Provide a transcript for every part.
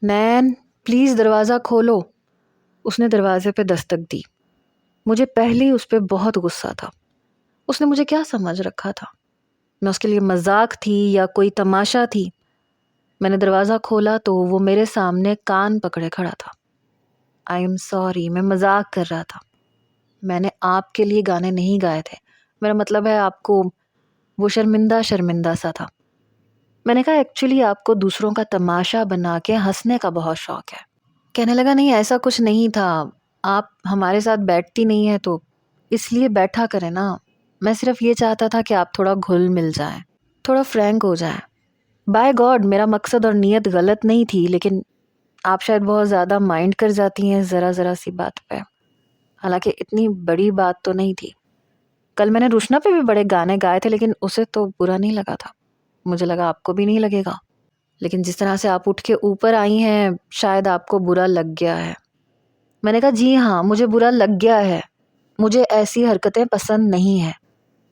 نین پلیز دروازہ کھولو۔ اس نے دروازے پہ دستک دی۔ مجھے پہلے ہی اس پہ بہت غصہ تھا۔ اس نے مجھے کیا سمجھ رکھا تھا؟ میں اس کے لیے مذاق تھی یا کوئی تماشا تھی؟ میں نے دروازہ کھولا تو وہ میرے سامنے کان پکڑے کھڑا تھا۔ آئی ایم سوری، میں مذاق کر رہا تھا۔ میں نے آپ کے لیے گانے نہیں گائے تھے، میرا مطلب ہے آپ کو وہ شرمندہ سا تھا۔ میں نے کہا ایکچولی آپ کو دوسروں کا تماشا بنا کے ہنسنے کا بہت شوق ہے۔ کہنے لگا نہیں ایسا کچھ نہیں تھا، آپ ہمارے ساتھ بیٹھتی نہیں ہیں تو اس لیے بیٹھا کریں نا، میں صرف یہ چاہتا تھا کہ آپ تھوڑا گھل مل جائیں، تھوڑا فرینک ہو جائیں۔ بائی گاڈ میرا مقصد اور نیت غلط نہیں تھی، لیکن آپ شاید بہت زیادہ مائنڈ کر جاتی ہیں ذرا سی بات پہ، حالانکہ اتنی بڑی بات تو نہیں تھی۔ کل میں نے روشنا پہ بھی بڑے گانے گائے تھے لیکن اسے تو برا نہیں لگا تھا، مجھے لگا آپ کو بھی نہیں لگے گا، لیکن جس طرح سے آپ اٹھ کے اوپر آئی ہیں شاید آپ کو برا لگ گیا ہے۔ میں نے کہا جی ہاں مجھے برا لگ گیا ہے، مجھے ایسی حرکتیں پسند نہیں ہیں،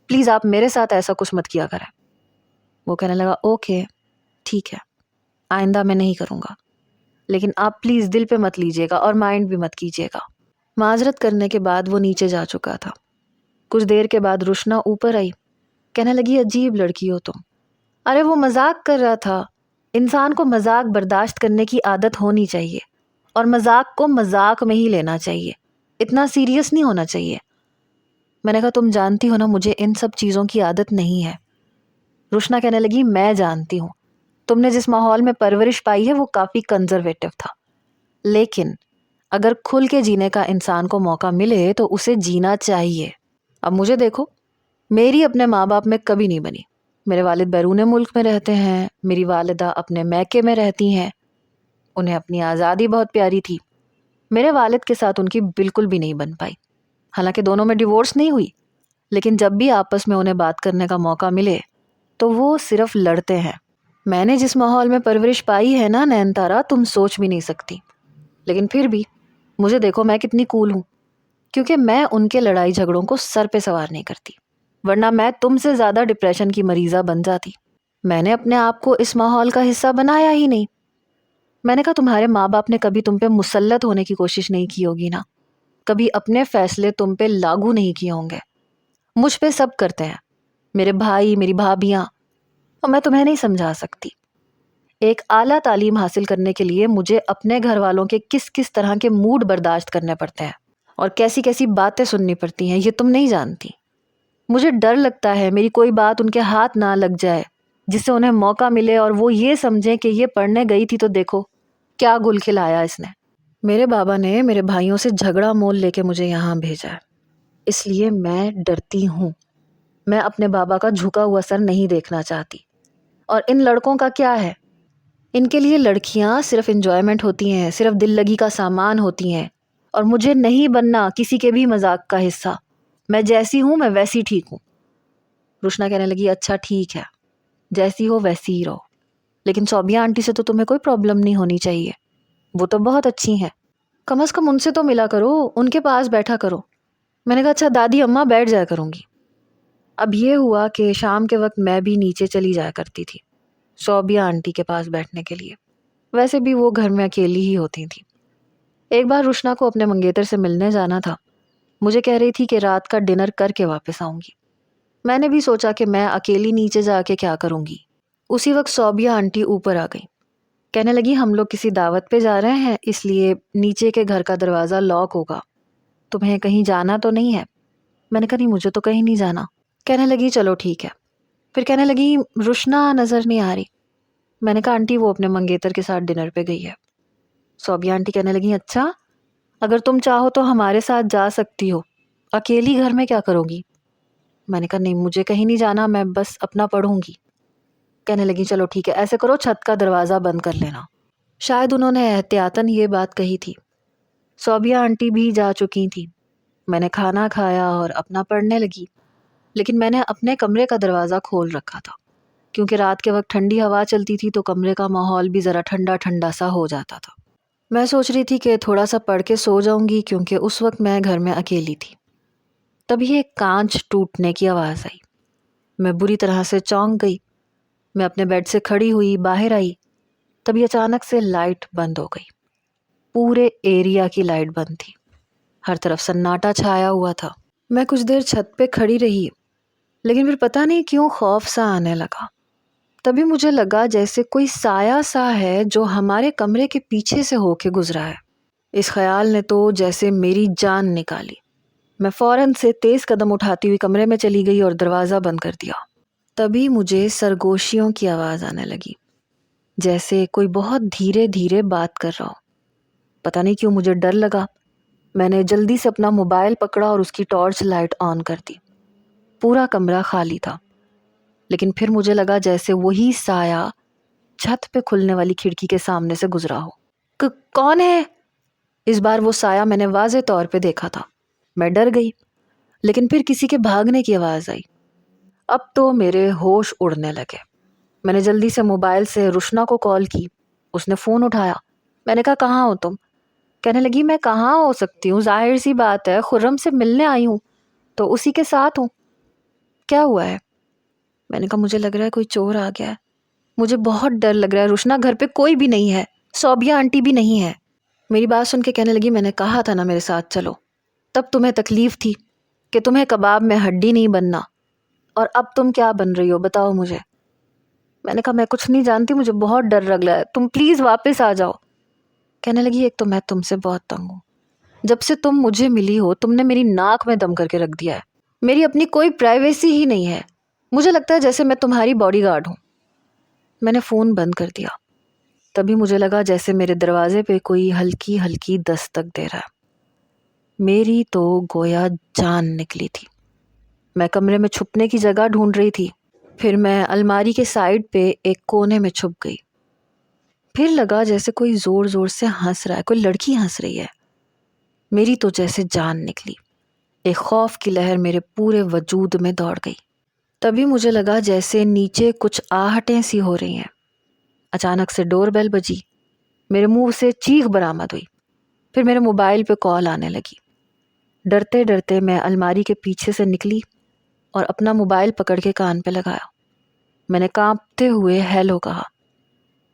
پلیز آپ میرے ساتھ ایسا کچھ مت کیا کریں۔ وہ کہنے لگا اوکے ٹھیک ہے، آئندہ میں نہیں کروں گا، لیکن آپ پلیز دل پہ مت لیجیے گا اور مائنڈ بھی مت کیجیے گا۔ معذرت کرنے کے بعد وہ نیچے جا چکا تھا۔ کچھ دیر کے بعد روشنا اوپر آئی، کہنے لگی عجیب لڑکی ہو تم۔ ارے وہ مذاق کر رہا تھا، انسان کو مذاق برداشت کرنے کی عادت ہونی چاہیے اور مذاق کو مذاق میں ہی لینا چاہیے، اتنا سیریس نہیں ہونا چاہیے۔ میں نے کہا تم جانتی ہو نا مجھے ان سب چیزوں کی عادت نہیں ہے۔ روشنا کہنے لگی میں جانتی ہوں، تم نے جس ماحول میں پرورش پائی ہے وہ کافی کنزرویٹو تھا، لیکن اگر کھل کے جینے کا انسان کو موقع ملے تو اسے جینا چاہیے۔ اب مجھے دیکھو، میری اپنے ماں باپ میں کبھی نہیں بنی۔ میرے والد بیرون ملک میں رہتے ہیں، میری والدہ اپنے میکے میں رہتی ہیں، انہیں اپنی آزادی بہت پیاری تھی۔ میرے والد کے ساتھ ان کی بالکل بھی نہیں بن پائی، حالانکہ دونوں میں ڈیورس نہیں ہوئی، لیکن جب بھی آپس میں انہیں بات کرنے کا موقع ملے تو وہ صرف لڑتے ہیں۔ میں نے جس ماحول میں پرورش پائی ہے نا نین تارا، تم سوچ بھی نہیں سکتی، لیکن پھر بھی مجھے دیکھو میں کتنی کول ہوں، کیونکہ میں ان کے لڑائی جھگڑوں کو سر پہ سوار نہیں کرتی، ورنہ میں تم سے زیادہ ڈپریشن کی مریضہ بن جاتی۔ میں نے اپنے آپ کو اس ماحول کا حصہ بنایا ہی نہیں۔ میں نے کہا تمہارے ماں باپ نے کبھی تم پہ مسلط ہونے کی کوشش نہیں کی ہوگی نا، کبھی اپنے فیصلے تم پہ لاگو نہیں کیے ہوں گے، مجھ پہ سب کرتے ہیں، میرے بھائی میری بھابیاں، اور میں تمہیں نہیں سمجھا سکتی۔ ایک اعلیٰ تعلیم حاصل کرنے کے لیے مجھے اپنے گھر والوں کے کس کس طرح کے موڈ برداشت کرنے پڑتے ہیں اور کیسی کیسی باتیں سننی پڑتی ہیں یہ تم نہیں جانتی۔ مجھے ڈر لگتا ہے میری کوئی بات ان کے ہاتھ نہ لگ جائے، جس سے انہیں موقع ملے اور وہ یہ سمجھیں کہ یہ پڑھنے گئی تھی تو دیکھو کیا گل کھلایا اس نے۔ میرے بابا نے میرے بھائیوں سے جھگڑا مول لے کے مجھے یہاں بھیجا ہے، اس لیے میں ڈرتی ہوں۔ میں اپنے بابا کا جھکا ہوا سر نہیں دیکھنا چاہتی۔ اور ان لڑکوں کا کیا ہے؟ ان کے لیے لڑکیاں صرف انجوائمنٹ ہوتی ہیں، صرف دل لگی کا سامان ہوتی ہیں، اور مجھے نہیں بننا کسی کے بھی مذاق کا حصہ۔ میں جیسی ہوں میں ویسی ٹھیک ہوں۔ روشنا کہنے لگی اچھا ٹھیک ہے، جیسی ہو ویسی ہی رہو، لیکن صوبیہ آنٹی سے تو تمہیں کوئی پرابلم نہیں ہونی چاہیے، وہ تو بہت اچھی ہیں، کم از کم ان سے تو ملا کرو، ان کے پاس بیٹھا کرو۔ میں نے کہا اچھا دادی اماں بیٹھ جایا کروں گی۔ اب یہ ہوا کہ شام کے وقت میں بھی نیچے چلی جایا کرتی تھی صوبیہ آنٹی کے پاس بیٹھنے کے لیے، ویسے بھی وہ گھر میں اکیلی ہی ہوتی تھی۔ ایک بار روشنا کو اپنے منگیتر سے ملنے جانا تھا، مجھے کہہ رہی تھی کہ رات کا ڈنر کر کے واپس آؤں گی۔ میں نے بھی سوچا کہ میں اکیلی نیچے جا کے کیا کروں گی۔ اسی وقت صوبیہ آنٹی اوپر آ گئی، کہنے لگی ہم لوگ کسی دعوت پہ جا رہے ہیں، اس لیے نیچے کے گھر کا دروازہ لاک ہوگا، تمہیں کہیں جانا تو نہیں ہے؟ میں نے کہا نہیں مجھے تو کہیں نہیں جانا۔ کہنے لگی چلو ٹھیک ہے، پھر کہنے لگی روشنا نظر نہیں آ رہی۔ میں نے کہا آنٹی وہ اپنے منگیتر کے ساتھ ڈنر پہ گئی ہے۔ صوبیہ آنٹی کہنے لگی اچھا، اگر تم چاہو تو ہمارے ساتھ جا سکتی ہو، اکیلی گھر میں کیا کرو گی؟ میں نے کہا نہیں مجھے کہیں نہیں جانا، میں بس اپنا پڑھوں گی۔ کہنے لگی چلو ٹھیک ہے، ایسے کرو چھت کا دروازہ بند کر لینا۔ شاید انہوں نے احتیاطاً یہ بات کہی تھی۔ صوبیہ آنٹی بھی جا چکی تھی۔ میں نے کھانا کھایا اور اپنا پڑھنے لگی، لیکن میں نے اپنے کمرے کا دروازہ کھول رکھا تھا، کیونکہ رات کے وقت ٹھنڈی ہوا چلتی تھی تو کمرے کا ماحول بھی ذرا ٹھنڈا ٹھنڈا سا ہو جاتا تھا۔ میں سوچ رہی تھی کہ تھوڑا سا پڑھ کے سو جاؤں گی، کیونکہ اس وقت میں گھر میں اکیلی تھی۔ تبھی ایک کانچ ٹوٹنے کی آواز آئی، میں بری طرح سے چونک گئی۔ میں اپنے بیڈ سے کھڑی ہوئی باہر آئی تبھی اچانک سے لائٹ بند ہو گئی. پورے ایریا کی لائٹ بند تھی. ہر طرف سناٹا چھایا ہوا تھا. میں کچھ دیر چھت پہ کھڑی رہی لیکن پھر پتہ نہیں کیوں خوف سا آنے لگا. تبھی مجھے لگا جیسے کوئی سایہ سا ہے جو ہمارے کمرے کے پیچھے سے ہو کے گزرا ہے. اس خیال نے تو جیسے میری جان نکالی. میں فوراً سے تیز قدم اٹھاتی ہوئی کمرے میں چلی گئی اور دروازہ بند کر دیا. تبھی مجھے سرگوشیوں کی آواز آنے لگی، جیسے کوئی بہت دھیرے دھیرے بات کر رہا ہو. پتہ نہیں کیوں مجھے ڈر لگا. میں نے جلدی سے اپنا موبائل پکڑا اور اس کی ٹارچ لائٹ آن کر دی. پورا کمرہ خالی تھا، لیکن پھر مجھے لگا جیسے وہی سایہ چھت پہ کھلنے والی کھڑکی کے سامنے سے گزرا ہو. کون ہے؟ اس بار وہ سایہ میں نے واضح طور پہ دیکھا تھا. میں ڈر گئی، لیکن پھر کسی کے بھاگنے کی آواز آئی. اب تو میرے ہوش اڑنے لگے. میں نے جلدی سے موبائل سے روشنا کو کال کی. اس نے فون اٹھایا. میں نے کہا کہاں ہو تم؟ کہنے لگی میں کہاں ہو سکتی ہوں، ظاہر سی بات ہے خرم سے ملنے آئی ہوں تو اسی کے ساتھ ہوں. کیا ہوا ہے؟ میں نے کہا مجھے لگ رہا ہے کوئی چور آ گیا ہے، مجھے بہت ڈر لگ رہا ہے. روشنا گھر پہ کوئی بھی نہیں ہے، صوبیہ آنٹی بھی نہیں ہے. میری بات سن کے کہنے لگی میں نے کہا تھا نا میرے ساتھ چلو. تب تمہیں تکلیف تھی کہ تمہیں کباب میں ہڈی نہیں بننا، اور اب تم کیا بن رہی ہو بتاؤ مجھے. میں نے کہا میں کچھ نہیں جانتی، مجھے بہت ڈر لگ رہا ہے، تم پلیز واپس آ جاؤ. کہنے لگی ایک تو میں تم سے بہت تنگ ہوں، جب سے تم مجھے ملی ہو تم نے میری ناک میں دم کر کے رکھ دیا ہے. میری اپنی کوئی پرائیویسی ہی نہیں ہے. مجھے لگتا ہے جیسے میں تمہاری باڈی گارڈ ہوں. میں نے فون بند کر دیا. تبھی مجھے لگا جیسے میرے دروازے پہ کوئی ہلکی ہلکی دستک دے رہا ہے. میری تو گویا جان نکلی تھی. میں کمرے میں چھپنے کی جگہ ڈھونڈ رہی تھی. پھر میں الماری کے سائڈ پہ ایک کونے میں چھپ گئی. پھر لگا جیسے کوئی زور زور سے ہنس رہا ہے، کوئی لڑکی ہنس رہی ہے. میری تو جیسے جان نکلی. ایک خوف کی لہر میرے پورے وجود میں دوڑ گئی. تبھی مجھے لگا جیسے نیچے کچھ آہٹیں سی ہو رہی ہیں. اچانک سے ڈور بیل بجی. میرے منہ سے چیخ برآمد ہوئی. پھر میرے موبائل پہ کال آنے لگی. ڈرتے ڈرتے میں الماری کے پیچھے سے نکلی اور اپنا موبائل پکڑ کے کان پہ لگایا. میں نے کانپتے ہوئے ہیلو کہا.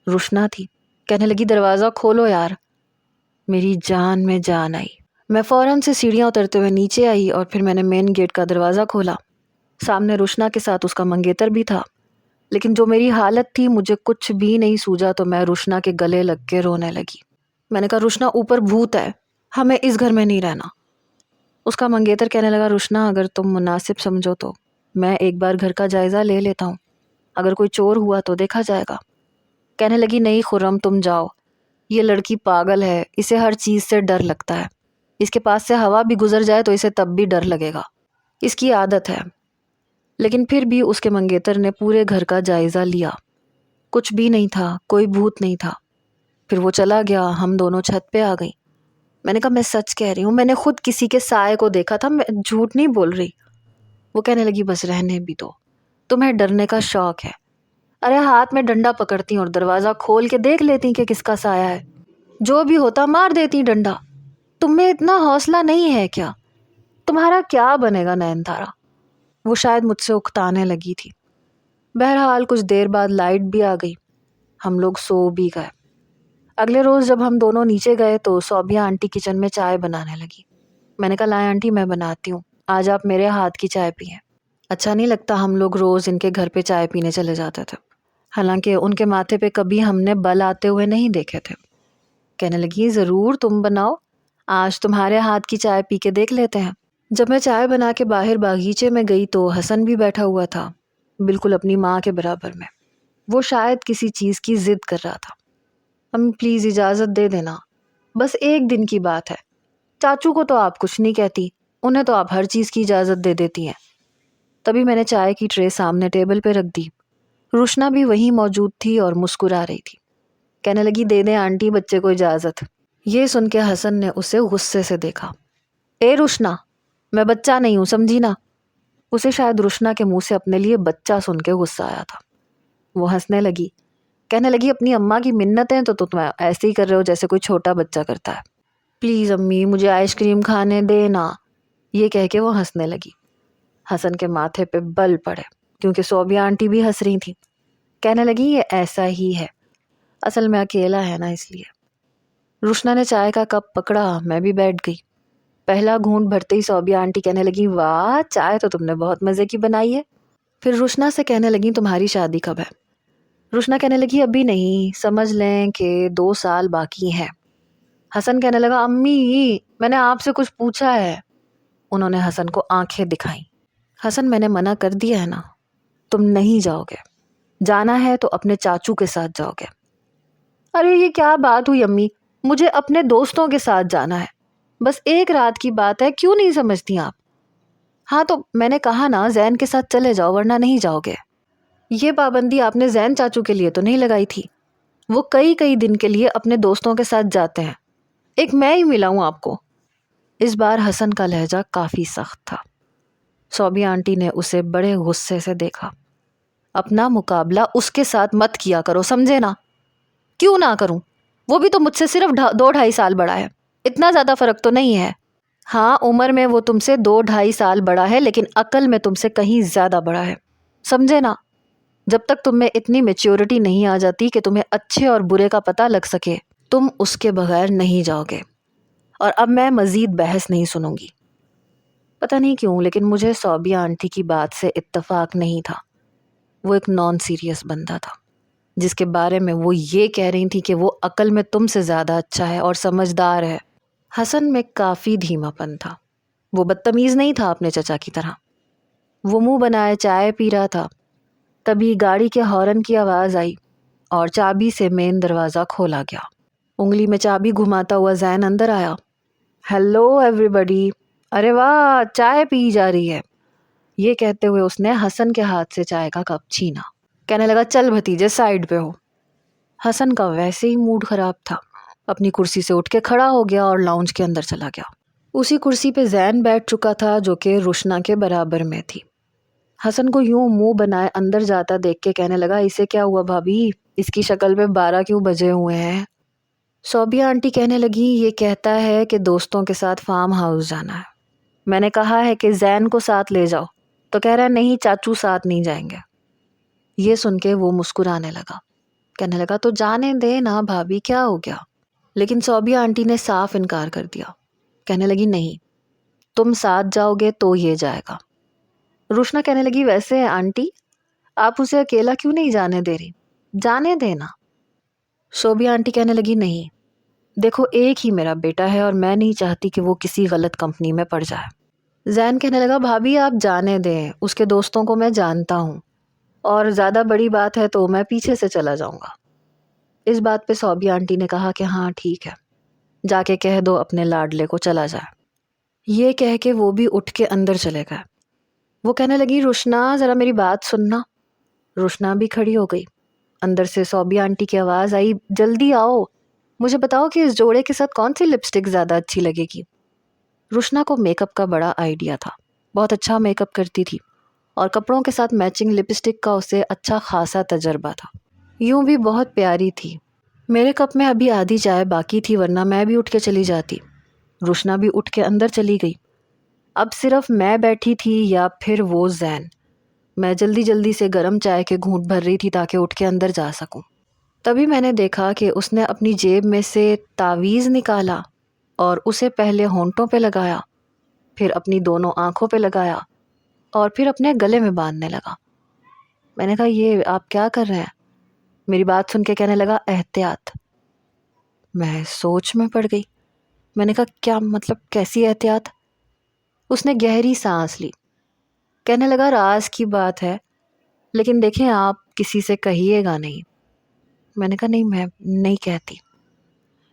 روشنا تھی. کہنے لگی دروازہ کھولو یار. میری جان میں جان آئی. میں فوراً سے سیڑھیاں اترتے ہوئے نیچے آئی اور پھر میں نے مین گیٹ کا دروازہ کھولا. سامنے روشنا کے ساتھ اس کا منگیتر بھی تھا. لیکن جو میری حالت تھی مجھے کچھ بھی نہیں سوجا تو میں روشنا کے گلے لگ کے رونے لگی. میں نے کہا روشنا اوپر بھوت ہے، ہمیں اس گھر میں نہیں رہنا. اس کا منگیتر کہنے لگا روشنا اگر تم مناسب سمجھو تو میں ایک بار گھر کا جائزہ لے لیتا ہوں، اگر کوئی چور ہوا تو دیکھا جائے گا. کہنے لگی نہیں خرم تم جاؤ، یہ لڑکی پاگل ہے، اسے ہر چیز سے ڈر لگتا ہے، اس کے پاس سے ہوا بھی گزر جائے تو اسے تب بھی ڈر لگے گا، اس کی عادت ہے. لیکن پھر بھی اس کے منگیتر نے پورے گھر کا جائزہ لیا. کچھ بھی نہیں تھا، کوئی بھوت نہیں تھا. پھر وہ چلا گیا. ہم دونوں چھت پہ آ گئی. میں نے کہا میں سچ کہہ رہی ہوں، میں نے خود کسی کے سائے کو دیکھا تھا، میں جھوٹ نہیں بول رہی. وہ کہنے لگی بس رہنے بھی دو، تمہیں ڈرنے کا شوق ہے. ارے ہاتھ میں ڈنڈا پکڑتی اور دروازہ کھول کے دیکھ لیتی کہ کس کا سایہ ہے، جو بھی ہوتا مار دیتی ڈنڈا. تم میں اتنا حوصلہ نہیں ہے کیا؟ تمہارا کیا بنے گا نین تارا؟ وہ شاید مجھ سے اکتانے لگی تھی. بہرحال کچھ دیر بعد لائٹ بھی آ گئی. ہم لوگ سو بھی گئے. اگلے روز جب ہم دونوں نیچے گئے تو صوبیہ آنٹی کچن میں چائے بنانے لگی. میں نے کہا لائیں آنٹی میں بناتی ہوں، آج آپ میرے ہاتھ کی چائے پئیں. اچھا نہیں لگتا ہم لوگ روز ان کے گھر پہ چائے پینے چلے جاتے تھے، حالانکہ ان کے ماتھے پہ کبھی ہم نے بل آتے ہوئے نہیں دیکھے تھے. کہنے لگی ضرور تم بناؤ، آج تمہارے ہاتھ کی چائے پی کے دیکھ لیتے ہیں. جب میں چائے بنا کے باہر باغیچے میں گئی تو حسن بھی بیٹھا ہوا تھا، بالکل اپنی ماں کے برابر میں. وہ شاید کسی چیز کی ضد کر رہا تھا. امی پلیز اجازت دے دینا، بس ایک دن کی بات ہے. چاچو کو تو آپ کچھ نہیں کہتی، انہیں تو آپ ہر چیز کی اجازت دے دیتی ہیں. تبھی میں نے چائے کی ٹرے سامنے ٹیبل پہ رکھ دی. روشنا بھی وہیں موجود تھی اور مسکرا رہی تھی. کہنے لگی دے دیں آنٹی بچے کو اجازت. یہ سن کے حسن نے اسے غصے سے دیکھا. اے روشنا، میں بچہ نہیں ہوں سمجھی نا. اسے شاید روشنا کے منہ سے اپنے لیے بچہ سن کے غصہ آیا تھا. وہ ہنسنے لگی. کہنے لگی اپنی اماں کی منتیں تو تم ایسے ہی کر رہے ہو جیسے کوئی چھوٹا بچہ کرتا ہے. پلیز امی مجھے آئس کریم کھانے دینا. یہ کہہ کے وہ ہنسنے لگی. حسن کے ماتھے پہ بل پڑے کیونکہ صوبیہ آنٹی بھی ہنس رہی تھیں. کہنے لگی یہ ایسا ہی ہے، اصل میں اکیلا ہے نا اس لیے۔ روشنا نے چائے کا کپ پکڑا، میں بھی بیٹھ گئی۔ پہلا گھونٹ بھرتے ہی صوبیہ آنٹی کہنے لگی واہ چائے تو تم نے بہت مزے کی بنائی ہے۔ پھر روشنا سے کہنے لگی تمہاری شادی کب ہے؟ روشنا کہنے لگی ابھی نہیں، سمجھ لیں کہ 2 سال باقی ہیں۔ حسن کہنے لگا امی میں نے آپ سے کچھ پوچھا ہے۔ انہوں نے حسن کو آنکھیں دکھائیں۔ حسن میں نے منع کر دیا ہے نا، تم نہیں جاؤ گے، جانا ہے تو اپنے چاچو کے ساتھ جاؤ گے۔ ارے یہ کیا بات ہوئی امی، مجھے اپنے دوستوں کے ساتھ جانا ہے، بس ایک رات کی بات ہے، کیوں نہیں سمجھتی آپ؟ ہاں تو میں نے کہا نا زین کے ساتھ چلے جاؤ ورنہ نہیں جاؤ گے۔ یہ پابندی آپ نے زین چاچو کے لیے تو نہیں لگائی تھی، وہ کئی دن کے لیے اپنے دوستوں کے ساتھ جاتے ہیں، ایک میں ہی ملا ہوں آپ کو۔ اس بار حسن کا لہجہ کافی سخت تھا۔ صوبیہ آنٹی نے اسے بڑے غصے سے دیکھا۔ اپنا مقابلہ اس کے ساتھ مت کیا کرو، سمجھے نا؟ کیوں نہ کروں؟ وہ بھی تو مجھ سے صرف 2-2.5 سال بڑا ہے، اتنا زیادہ فرق تو نہیں ہے۔ ہاں عمر میں وہ تم سے 2-2.5 سال بڑا ہے، لیکن عقل میں تم سے کہیں زیادہ بڑا ہے، سمجھے نا؟ جب تک تم میں اتنی میچیورٹی نہیں آ جاتی کہ تمہیں اچھے اور برے کا پتہ لگ سکے، تم اس کے بغیر نہیں جاؤ گے۔ اور اب میں مزید بحث نہیں سنوں گی۔ پتہ نہیں کیوں لیکن مجھے صوبیہ آنٹی کی بات سے اتفاق نہیں تھا۔ وہ ایک نان سیریس بندہ تھا جس کے بارے میں وہ یہ کہہ رہی تھی کہ وہ عقل میں تم سے زیادہ اچھا ہے اور سمجھدار ہے۔ حسن میں کافی دھیما پن تھا، وہ بدتمیز نہیں تھا اپنے چچا کی طرح۔ وہ منہ بنائے چائے پی رہا تھا، تبھی گاڑی کے ہارن کی آواز آئی اور چابی سے مین دروازہ کھولا گیا۔ انگلی میں چابی گھماتا ہوا زین اندر آیا۔ ہیلو ایوری بڈی، ارے واہ چائے پی جا رہی ہے، یہ کہتے ہوئے اس نے حسن کے ہاتھ سے چائے کا کپ چھینا۔ کہنے لگا چل بھتیجے سائڈ پہ ہو۔ حسن کا ویسے ہی موڈ خراب تھا، اپنی کرسی سے اٹھ کے کھڑا ہو گیا اور لاؤنج کے اندر چلا گیا۔ اسی کرسی پہ زین بیٹھ چکا تھا جو کہ روشنا کے برابر میں تھی۔ حسن کو یوں منہ بنائے اندر جاتا دیکھ کے کہنے لگا اسے کیا ہوا بھابھی، اس کی شکل پہ 12 کیوں بجے ہوئے ہیں؟ صوبیہ آنٹی کہنے لگی یہ کہتا ہے کہ دوستوں کے ساتھ فارم ہاؤس جانا ہے، میں نے کہا ہے کہ زین کو ساتھ لے جاؤ تو کہہ رہا ہے نہیں چاچو ساتھ نہیں جائیں گے۔ یہ سن کے وہ مسکرانے لگا، کہنے لگا تو جانے دے نا بھابھی کیا ہو گیا؟ لیکن صوبیہ آنٹی نے صاف انکار کر دیا، کہنے لگی نہیں تم ساتھ جاؤ گے تو یہ جائے گا۔ روشنا کہنے لگی ویسے آنٹی آپ اسے اکیلا کیوں نہیں جانے دے رہی، جانے دینا۔ صوبیہ آنٹی کہنے لگی نہیں دیکھو ایک ہی میرا بیٹا ہے اور میں نہیں چاہتی کہ وہ کسی غلط کمپنی میں پڑ جائے۔ زین کہنے لگا بھابھی آپ جانے دیں، اس کے دوستوں کو میں جانتا ہوں اور زیادہ بڑی بات ہے تو میں پیچھے سے چلا جاؤں گا۔ اس بات پہ صوبیہ آنٹی نے کہا کہ ہاں ٹھیک ہے، جا کے کہہ دو اپنے لاڈلے کو چلا جائے۔ یہ کہہ کے وہ بھی اٹھ کے اندر چلے گئے۔ وہ کہنے لگی روشنا ذرا میری بات سننا۔ روشنا بھی کھڑی ہو گئی۔ اندر سے صوبیہ آنٹی کی آواز آئی جلدی آؤ، مجھے بتاؤ کہ اس جوڑے کے ساتھ کون سی لپسٹک زیادہ اچھی لگے گی۔ روشنا کو میک اپ کا بڑا آئیڈیا تھا، بہت اچھا میک اپ کرتی تھی اور کپڑوں کے ساتھ میچنگ لپسٹک کا اسے اچھا خاصا تجربہ تھا۔ یوں بھی بہت پیاری تھی۔ میرے کپ میں ابھی آدھی چائے باقی تھی ورنہ میں بھی اٹھ کے چلی جاتی۔ روشنا بھی اٹھ کے اندر چلی گئی۔ اب صرف میں بیٹھی تھی یا پھر وہ زین۔ میں جلدی جلدی سے گرم چائے کے گھونٹ بھر رہی تھی تاکہ اٹھ کے اندر جا سکوں۔ تبھی میں نے دیکھا کہ اس نے اپنی جیب میں سے تعویذ نکالا اور اسے پہلے ہونٹوں پہ لگایا، پھر اپنی دونوں آنکھوں پہ لگایا اور پھر اپنے گلے میں باندھنے لگا۔ میں نے کہا یہ آپ کیا کر رہے ہیں؟ میری بات سن کے کہنے لگا احتیاط۔ میں سوچ میں پڑ گئی۔ میں نے کہا کیا مطلب کیسی احتیاط؟ اس نے گہری سانس لی، کہنے لگا راز کی بات ہے لیکن دیکھیں آپ کسی سے کہیے گا نہیں۔ میں نے کہا نہیں میں نہیں کہتی۔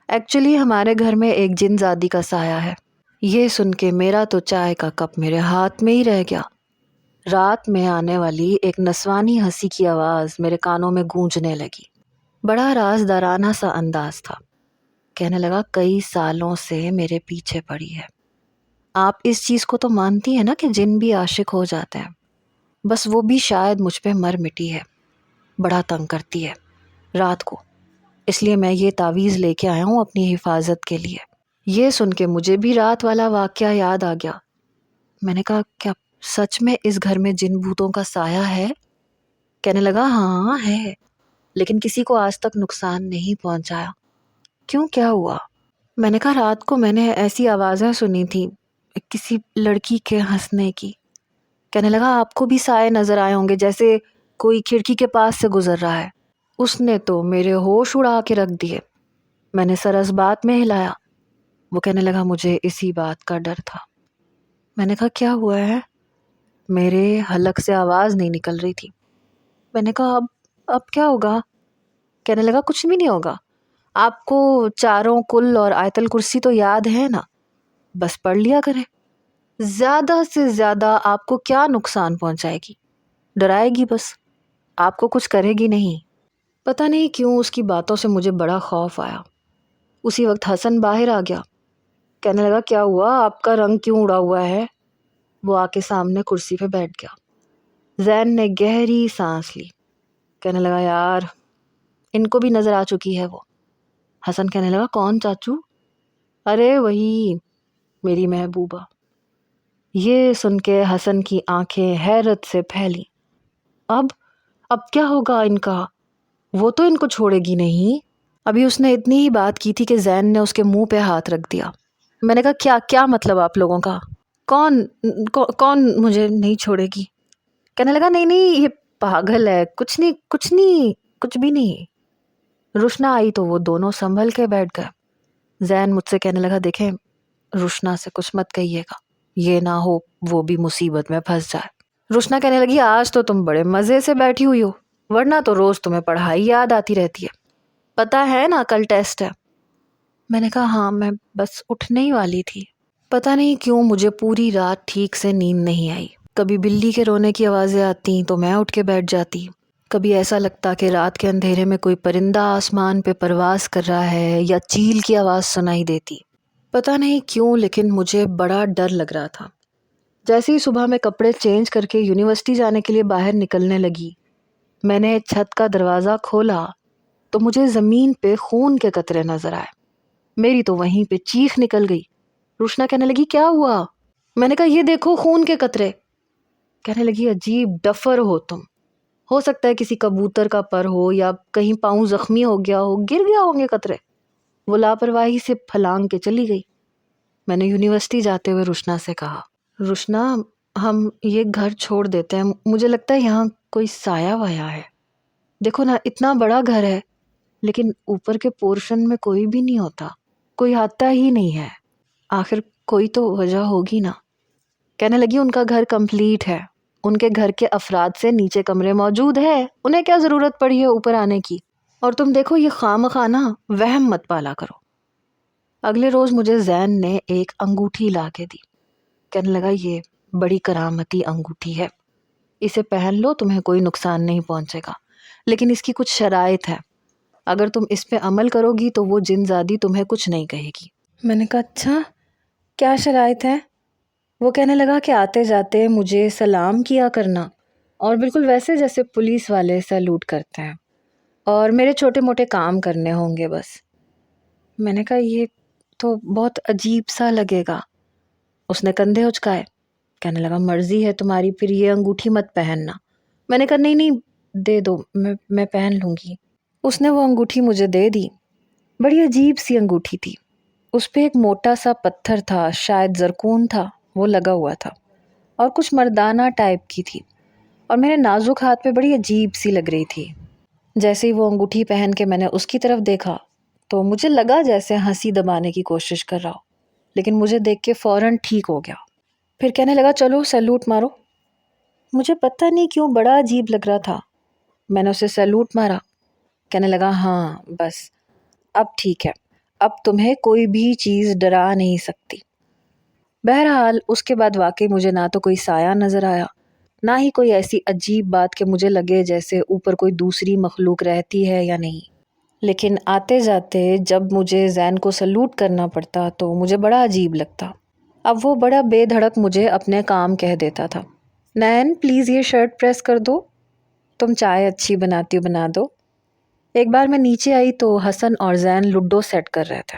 ایکچولی ہمارے گھر میں ایک جن زادی کا سایہ ہے۔ یہ سن کے میرا تو چائے کا کپ میرے ہاتھ میں ہی رہ گیا۔ رات میں آنے والی ایک نسوانی ہنسی کی آواز میرے کانوں میں گونجنے لگی۔ بڑا رازدارانہ سا انداز تھا۔ کہنے لگا کئی سالوں سے میرے پیچھے پڑی ہے۔ آپ اس چیز کو تو مانتی ہیں نا کہ جن بھی عاشق ہو جاتے ہیں، بس وہ بھی شاید مجھ پہ مر مٹی ہے، بڑا تنگ کرتی ہے رات کو، اس لیے میں یہ تعویذ لے کے آیا ہوں اپنی حفاظت کے لیے۔ یہ سن کے مجھے بھی رات والا واقعہ یاد آ گیا۔ میں نے کہا کیا سچ میں اس گھر میں جن بھوتوں کا سایہ ہے؟ کہنے لگا ہاں ہے، لیکن کسی کو آج تک نقصان نہیں پہنچایا۔ کیوں، کیا ہوا؟ میں نے کہا رات کو میں نے ایسی آوازیں سنی تھی کسی لڑکی کے ہنسنے کی۔ کہنے لگا آپ کو بھی سائے نظر آئے ہوں گے، جیسے کوئی کھڑکی کے پاس سے گزر رہا ہے۔ اس نے تو میرے ہوش اڑا کے رکھ دیے۔ میں نے سر اس بات میں ہلایا۔ وہ کہنے لگا مجھے اسی بات کا ڈر تھا۔ میں نے کہا کیا ہوا ہے؟ میرے حلق سے آواز نہیں نکل رہی تھی۔ میں نے کہا اب کیا ہوگا؟ کہنے لگا کچھ بھی نہیں ہوگا، آپ کو چاروں کل اور آیت الکرسی تو یاد ہے نا، بس پڑھ لیا کریں، زیادہ سے زیادہ آپ کو کیا نقصان پہنچائے گی، ڈرائے گی بس، آپ کو کچھ کرے گی نہیں۔ پتہ نہیں کیوں اس کی باتوں سے مجھے بڑا خوف آیا۔ اسی وقت حسن باہر آ گیا۔ کہنے لگا کیا ہوا، آپ کا رنگ کیوں اڑا ہوا ہے؟ وہ آ کے سامنے کرسی پہ بیٹھ گیا۔ زین نے گہری سانس لی۔ کہنے لگا یار ان کو بھی نظر آ چکی ہے وہ۔ حسن کہنے لگا کون چاچو؟ ارے وہی میری محبوبہ۔ یہ سن کے حسن کی آنکھیں حیرت سے پھیلی۔ اب کیا ہوگا ان کا؟ وہ تو ان کو چھوڑے گی نہیں۔ ابھی اس نے اتنی ہی بات کی تھی کہ زین نے اس کے منہ پہ ہاتھ رکھ دیا۔ میں نے کہا کیا مطلب آپ لوگوں کا؟ کون مجھے نہیں چھوڑے گی؟ کہنے لگا نہیں یہ پاگل ہے، کچھ بھی نہیں۔ روشنا آئی تو وہ دونوں سنبھل کے بیٹھ گئے۔ زین مجھ سے کہنے لگا دیکھیں روشنا سے کچھ مت کہیے گا، یہ نہ ہو وہ بھی مصیبت میں پھنس جائے۔ روشنا کہنے لگی آج تو تم بڑے مزے سے بیٹھی ہوئی ہو، ورنہ تو روز تمہیں پڑھائی یاد آتی رہتی ہے، پتہ ہے نا کل ٹیسٹ ہے۔ میں نے کہا ہاں میں بس اٹھنے ہی والی تھی۔ پتہ نہیں کیوں مجھے پوری رات ٹھیک سے نیند نہیں آئی۔ کبھی بلی کے رونے کی آوازیں آتی تو میں اٹھ کے بیٹھ جاتی، کبھی ایسا لگتا کہ رات کے اندھیرے میں کوئی پرندہ آسمان پہ پرواز کر رہا ہے یا چیل کی آواز سنائی دیتی۔ پتہ نہیں کیوں لیکن مجھے بڑا ڈر لگ رہا تھا۔ جیسے ہی صبح میں کپڑے چینج کر کے یونیورسٹی جانے کے لیے باہر نکلنے لگی، میں نے چھت کا دروازہ کھولا تو مجھے زمین پہ خون کے قطرے نظر آئے۔ میری تو وہیں پہ چیخ نکل گئی۔ روشنا کہنے لگی کیا ہوا؟ میں نے کہا یہ دیکھو خون کے قطرے۔ کہنے لگی عجیب ڈفر ہو تم، ہو سکتا ہے کسی کبوتر کا پر ہو یا کہیں پاؤں زخمی ہو گیا ہو، گر گیا ہوں گے قطرے۔ وہ لاپرواہی سے پھلانگ کے چلی گئی۔ میں نے یونیورسٹی جاتے ہوئے روشنا سے کہا روشنا ہم یہ گھر چھوڑ دیتے ہیں، مجھے لگتا ہے یہاں کوئی سایہ وایا ہے۔ دیکھو نا اتنا بڑا گھر ہے لیکن اوپر کے پورشن میں کوئی بھی نہیں ہوتا، کوئی آتا ہی نہیں ہے، آخر کوئی تو وجہ ہوگی نا۔ کہنے لگی ان کا گھر کمپلیٹ ہے، ان کے گھر کے افراد سے نیچے کمرے موجود ہے، انہیں کیا ضرورت پڑی ہے اوپر آنے کی، اور تم دیکھو یہ خواہ نا وہم مت پالا کرو۔ اگلے روز مجھے زین نے ایک انگوٹھی لا کے دی۔ کہنے لگا یہ بڑی کرامتی انگوٹھی ہے، اسے پہن لو، تمہیں کوئی نقصان نہیں پہنچے گا، لیکن اس کی کچھ شرائط ہے، اگر تم اس پہ عمل کرو گی تو وہ جن زادی تمہیں کچھ نہیں کہے گی۔ میں نے کہا اچھا کیا شرائط ہے؟ وہ کہنے لگا کہ آتے جاتے مجھے سلام کیا کرنا، اور بالکل ویسے جیسے پولیس والے سیلوٹ کرتے ہیں، اور میرے چھوٹے موٹے کام کرنے ہوں گے بس۔ میں نے کہا یہ تو بہت عجیب سا لگے گا۔ اس نے کندھے اچکائے، کہنے لگا مرضی ہے تمہاری، پھر یہ انگوٹھی مت پہننا۔ میں نے کہا نہیں دے دو، میں پہن لوں گی۔ اس نے وہ انگوٹھی مجھے دے دی۔ بڑی عجیب سی انگوٹھی تھی، اس پہ ایک موٹا سا پتھر تھا، شاید زرکون تھا، وہ لگا ہوا تھا، اور کچھ مردانہ ٹائپ کی تھی، اور میرے نازک ہاتھ پہ بڑی عجیب سی لگ رہی تھی۔ جیسے ہی وہ انگوٹھی پہن کے میں نے اس کی طرف دیکھا تو مجھے لگا جیسے ہنسی دبانے کی کوشش کر رہا ہو، لیکن مجھے دیکھ کے فوراً ٹھیک ہو گیا۔ پھر کہنے لگا چلو سیلوٹ مارو۔ مجھے پتہ نہیں کیوں بڑا عجیب لگ رہا تھا، میں نے اسے سیلوٹ مارا۔ کہنے لگا ہاں بس اب ٹھیک ہے، اب تمہیں کوئی بھی چیز ڈرا نہیں سکتی۔ بہرحال اس کے بعد واقعی مجھے نہ تو کوئی سایہ نظر آیا، نہ ہی کوئی ایسی عجیب بات کہ مجھے لگے جیسے اوپر کوئی دوسری مخلوق رہتی ہے یا نہیں۔ لیکن آتے جاتے جب مجھے زین کو سلوٹ کرنا پڑتا تو مجھے بڑا عجیب لگتا۔ اب وہ بڑا بے دھڑک مجھے اپنے کام کہہ دیتا تھا، نین پلیز یہ شرٹ پریس کر دو، تم چائے اچھی بناتی ہو بنا دو۔ ایک بار میں نیچے آئی تو حسن اور زین لوڈو سیٹ کر رہے تھے۔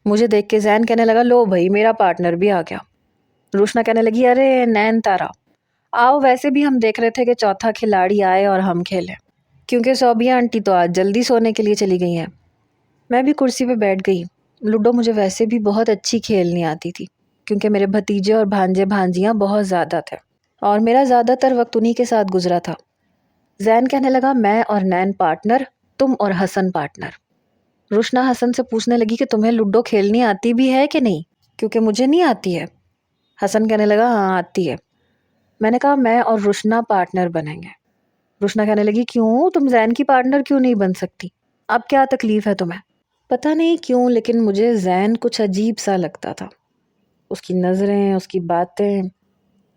مجھے دیکھ کے زین کہنے لگا لو بھائی میرا پارٹنر بھی آ گیا۔ روشنا کہنے لگی ارے نین تارا آؤ، ویسے بھی ہم دیکھ رہے تھے کہ چوتھا کھلاڑی آئے اور ہم کھیلیں۔ کیونکہ صوبیہ آنٹی تو آج جلدی سونے کے لیے چلی گئی ہیں۔ میں بھی کرسی پہ بیٹھ گئی۔ لوڈو مجھے ویسے بھی بہت اچھی کھیلنی آتی تھی، کیونکہ میرے بھتیجے اور بھانجے بھانجیاں بہت زیادہ تھے اور میرا زیادہ تر وقت انہی کے ساتھ گزرا تھا۔ زین کہنے لگا میں اور نین پارٹنر، تم اور حسن پارٹنر۔ روشنا حسن سے پوچھنے لگی کہ تمہیں لوڈو کھیلنی آتی بھی ہے کہ نہیں، کیونکہ مجھے نہیں آتی ہے۔ حسن کہنے لگا ہاں آتی ہے۔ میں نے کہا میں اور روشنا پارٹنر بنیں گے۔ روشنا کہنے لگی کیوں، تم زین کی پارٹنر کیوں نہیں بن سکتی؟ اب کیا تکلیف ہے تمہیں؟ پتہ نہیں کیوں لیکن مجھے زین کچھ عجیب سا لگتا تھا، اس کی نظریں، اس کی باتیں،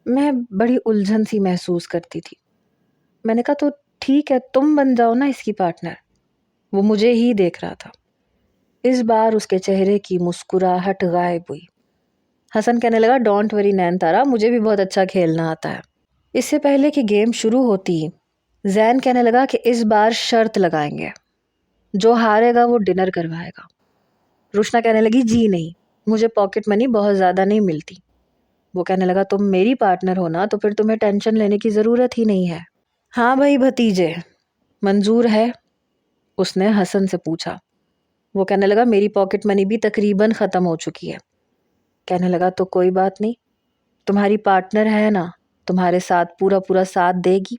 میں بڑی الجھن سی محسوس کرتی تھی۔ میں نے کہا تو ٹھیک ہے تم بن جاؤ نا اس کی پارٹنر۔ وہ مجھے ہی دیکھ رہا تھا۔ اس بار اس کے چہرے کی مسکراہٹ غائب ہوئی۔ حسن کہنے لگا ڈونٹ وری نین تارا، مجھے بھی بہت اچھا کھیلنا آتا ہے۔ اس سے پہلے کہ گیم شروع ہوتی زین کہنے لگا کہ اس بار شرط لگائیں گے، جو ہارے گا وہ ڈنر کروائے گا۔ روشنا کہنے لگی جی نہیں، مجھے پاکٹ منی بہت زیادہ نہیں ملتی۔ وہ کہنے لگا تم میری پارٹنر ہونا تو پھر تمہیں ٹینشن لینے کی ضرورت ہی نہیں ہے۔ ہاں بھائی بھتیجے، منظور ہے؟ اس نے حسن سے پوچھا۔ وہ کہنے لگا میری پاکٹ منی بھی تقریباً ختم ہو چکی ہے۔ کہنے لگا تو کوئی بات نہیں، تمہاری پارٹنر ہے نا، تمہارے ساتھ پورا ساتھ دے گی،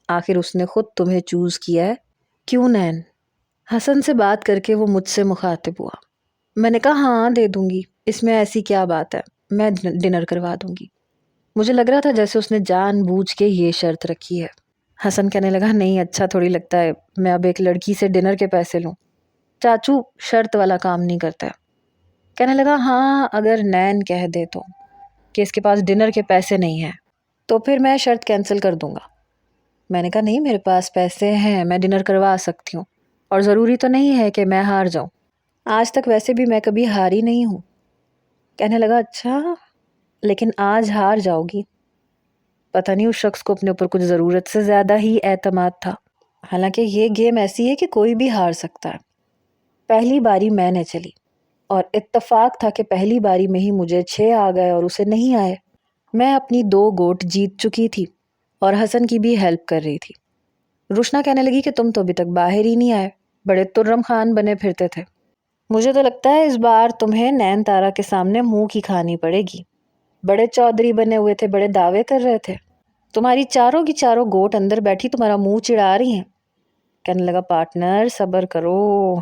آخر اس نے خود تمہیں چوز کیا ہے، کیوں نین؟ حسن سے بات کر کے وہ مجھ سے مخاطب ہوا۔ میں نے کہا ہاں دے دوں گی، اس میں ایسی کیا بات ہے، میں ڈنر کروا دوں گی۔ مجھے لگ رہا تھا جیسے اس نے جان بوجھ کے یہ شرط رکھی ہے۔ حسن کہنے لگا نہیں اچھا تھوڑی لگتا ہے میں اب ایک لڑکی سے ڈنر کے پیسے لوں، چاچو شرط والا کام نہیں کرتا ہے۔ کہنے لگا ہاں اگر نین کہہ دے تو کہ اس کے پاس ڈنر کے پیسے نہیں ہیں تو پھر میں شرط کینسل کر دوں گا۔ میں نے کہا نہیں میرے پاس پیسے ہیں، میں ڈنر کروا سکتی ہوں، اور ضروری تو نہیں ہے کہ میں ہار جاؤں، آج تک ویسے بھی میں کبھی ہاری نہیں ہوں۔ کہنے لگا اچھا لیکن آج ہار جاؤ گی۔ پتہ نہیں اس شخص کو اپنے اوپر کچھ ضرورت سے زیادہ ہی اعتماد تھا، حالانکہ یہ گیم ایسی ہے کہ کوئی بھی ہار سکتا ہے۔ پہلی باری میں نے چلی اور اتفاق تھا کہ پہلی باری میں ہی مجھے 6 آ گئے اور اسے نہیں آئے۔ میں اپنی 2 گوٹ جیت چکی تھی اور حسن کی بھی ہیلپ کر رہی تھی۔ روشنا کہنے لگی کہ تم تو ابھی تک باہر ہی نہیں آئے، بڑے ترم خان بنے پھرتے تھے۔ مجھے تو لگتا ہے اس بار تمہیں نین تارا کے سامنے منہ کی کھانی پڑے گی، بڑے چودھری بنے ہوئے تھے، بڑے دعوے کر رہے تھے، تمہاری چاروں کی چاروں گوٹ اندر بیٹھی تمہارا منہ چڑھا رہی ہیں۔ کہنے لگا پارٹنر صبر کرو،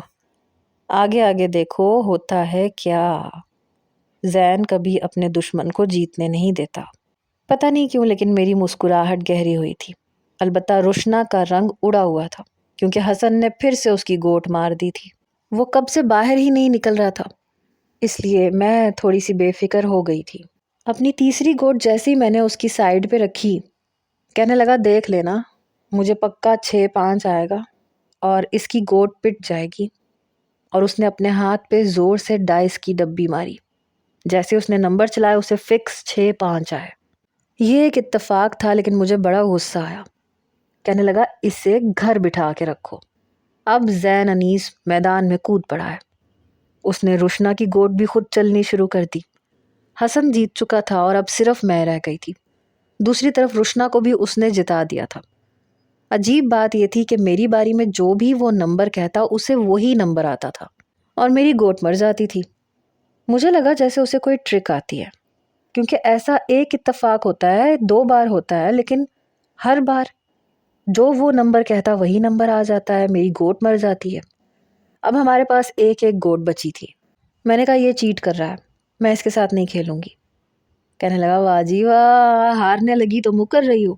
آگے آگے دیکھو ہوتا ہے کیا۔ زین کبھی اپنے دشمن کو جیتنے نہیں دیتا۔ پتہ نہیں کیوں لیکن میری مسکراہٹ گہری ہوئی تھی، البتہ روشنا کا رنگ اڑا ہوا تھا کیونکہ حسن نے پھر سے اس کی گوٹ مار دی تھی۔ وہ کب سے باہر ہی نہیں نکل رہا تھا، اس لیے میں تھوڑی سی بے فکر ہو گئی تھی۔ اپنی تیسری گوٹ جیسی میں نے اس کی سائیڈ پہ رکھی، کہنے لگا دیکھ لینا مجھے پکا 6-5 آئے گا اور اس کی گوٹ پٹ جائے گی۔ اور اس نے اپنے ہاتھ پہ زور سے ڈائس کی ڈبی ماری، جیسے اس نے نمبر چلائے اسے فکس 6-5 آئے۔ یہ ایک اتفاق تھا لیکن مجھے بڑا غصہ آیا۔ کہنے لگا اسے گھر بٹھا کے رکھو۔ اب زین انیس میدان میں کود پڑا ہے۔ اس نے روشنا کی گوٹ بھی خود چلنی شروع کر دی۔ حسن جیت چکا تھا اور اب صرف میں رہ گئی تھی۔ دوسری طرف روشنا کو بھی اس نے جتا دیا تھا۔ عجیب بات یہ تھی کہ میری باری میں جو بھی وہ نمبر کہتا اسے وہی نمبر آتا تھا اور میری گوٹ مر جاتی تھی۔ مجھے لگا جیسے اسے کوئی ٹرک آتی ہے، کیونکہ ایسا ایک اتفاق ہوتا ہے 2 بار ہوتا ہے لیکن ہر بار جو وہ نمبر کہتا وہی نمبر آ جاتا ہے، میری گوٹ مر جاتی ہے۔ اب ہمارے پاس ایک گوٹ بچی تھی۔ میں نے کہا یہ چیٹ کر رہا ہے، میں اس کے ساتھ نہیں کھیلوں گی۔ کہنے لگا واہ جی واہ، ہارنے لگی تو مکر رہی ہو۔